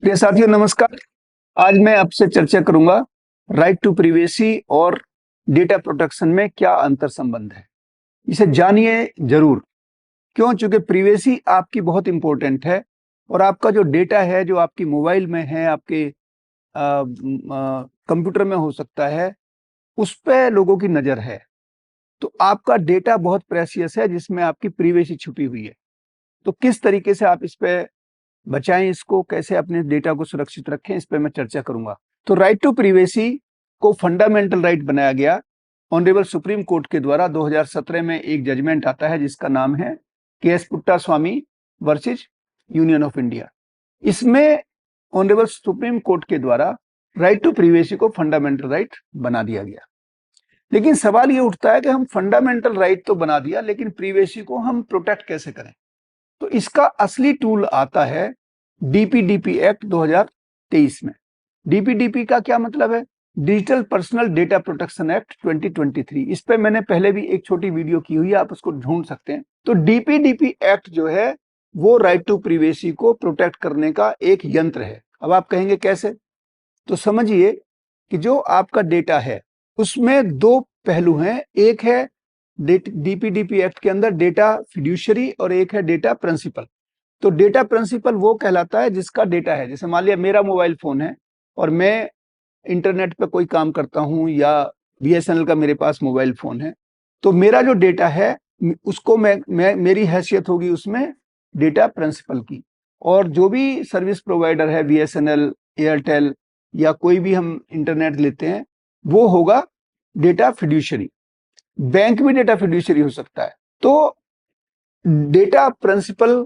प्रिय साथियों नमस्कार। आज मैं आपसे चर्चा करूंगा राइट टू प्रिवेसी और डेटा प्रोटेक्शन में क्या अंतर संबंध है। इसे जानिए जरूर। क्यों? चूंकि प्रिवेसी आपकी बहुत इंपॉर्टेंट है और आपका जो डेटा है जो आपकी मोबाइल में है, आपके कंप्यूटर में हो सकता है, उस पे लोगों की नजर है। तो आपका डेटा बहुत प्रेशियस है जिसमें आपकी प्रिवेसी छुपी हुई है। तो किस तरीके से आप इस पे बचाएं, इसको कैसे अपने डेटा को सुरक्षित रखें, इस पे मैं चर्चा करूंगा। तो राइट टू प्रिवेसी को फंडामेंटल राइट बनाया गया ऑनरेबल सुप्रीम कोर्ट के द्वारा। 2017 में एक जजमेंट आता है जिसका नाम है KS Puttaswamy versus Union of India. इसमें ऑनरेबल सुप्रीम कोर्ट के द्वारा राइट टू प्रिवेसी को फंडामेंटल राइट बना दिया गया। लेकिन सवाल ये उठता है कि हम फंडामेंटल राइट तो बना दिया, लेकिन प्रिवेसी को हम प्रोटेक्ट कैसे करें? तो इसका असली टूल आता है डीपीडीपी एक्ट 2023 में। डीपीडीपी का क्या मतलब है? Digital personal data protection act 2023। इस पे मैंने पहले भी एक छोटी वीडियो की हुई है, आप उसको ढूंढ सकते हैं। तो डीपीडीपी एक्ट जो है वो राइट टू प्रिवेसी को प्रोटेक्ट करने का एक यंत्र है। अब आप कहेंगे कैसे? तो समझिए कि जो आपका डेटा है उसमें दो पहलू हैं। एक है डीपीडीपी एक्ट के अंदर डेटा फिड्यूशियरी और एक है डेटा प्रिंसिपल। तो डेटा प्रिंसिपल वो कहलाता है जिसका डेटा है। जैसे मान लिया मेरा मोबाइल फोन है और मैं इंटरनेट पे कोई काम करता हूं या बीएसएनएल का मेरे पास मोबाइल फोन है, तो मेरा जो डेटा है उसको मैं मेरी हैसियत होगी उसमें डेटा प्रिंसिपल की। और जो भी सर्विस प्रोवाइडर है, बीएसएनएल, एयरटेल या कोई भी हम इंटरनेट लेते हैं, वो होगा डेटा फिड्यूशियरी। बैंक भी डेटा फिड्यूशियरी हो सकता है। तो डेटा प्रिंसिपल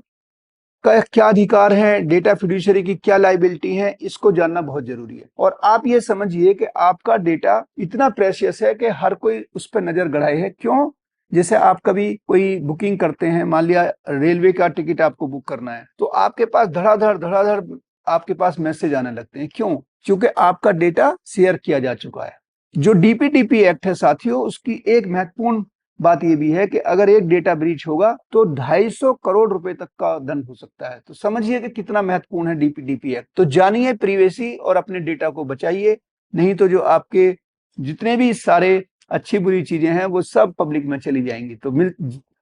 का क्या अधिकार है, डेटा फिड्यूशियरी की क्या लायबिलिटी है, इसको जानना बहुत जरूरी है। और आप ये समझिए कि आपका डेटा इतना प्रेशियस है कि हर कोई उस पर नजर गड़ाए है। क्यों? जैसे आप कभी कोई बुकिंग करते हैं, मान लिया रेलवे का टिकट आपको बुक करना है, तो आपके पास धड़ाधड़ धड़ाधड़ आपके पास मैसेज आने लगते हैं। क्यों? क्योंकि आपका डेटा शेयर किया जा चुका है। जो डीपीडीपी एक्ट है साथियों, उसकी एक महत्वपूर्ण बात यह भी है कि अगर एक डेटा ब्रीच होगा तो 250 करोड़ रुपए तक का दंड हो सकता है। तो समझिए कि कितना महत्वपूर्ण है डीपीडीपी एक्ट। तो जानिए प्रिवेसी और अपने डेटा को बचाइए, नहीं तो जो आपके जितने भी सारे अच्छी बुरी चीजें हैं वो सब पब्लिक में चली जाएंगी। तो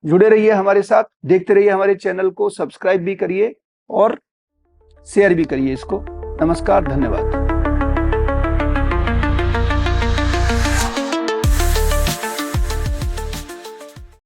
जुड़े रहिए हमारे साथ, देखते रहिए हमारे चैनल को, सब्सक्राइब भी करिए और शेयर भी करिए इसको। नमस्कार, धन्यवाद।